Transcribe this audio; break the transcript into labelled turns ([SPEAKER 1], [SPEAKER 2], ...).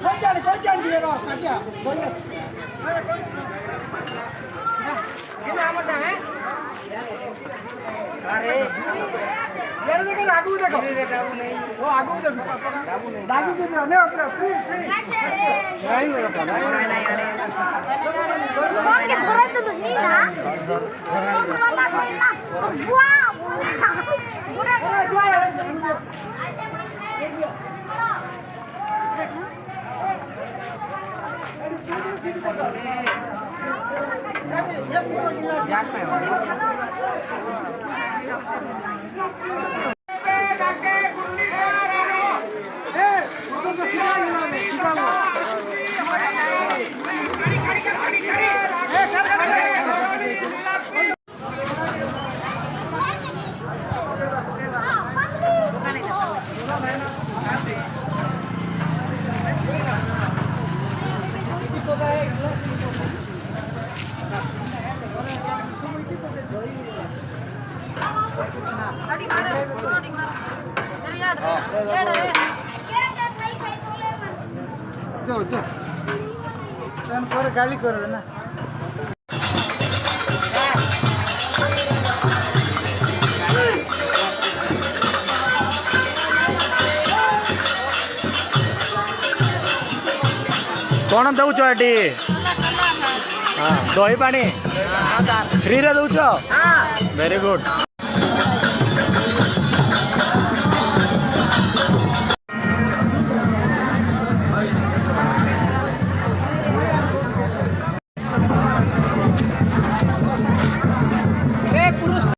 [SPEAKER 1] कोई जान दिए रो क्या बोलिए कितना आमदा है अरे ये देखो आगू देखो वो आगू देखो दागू के ने अपने फ्री नहीं लगा नहीं कौन के थोड़ा तो नहीं ना वाह पूरा गाली करो ना
[SPEAKER 2] कौन दौच एटी दही पानी फ्री रे दौच वेरी गुड।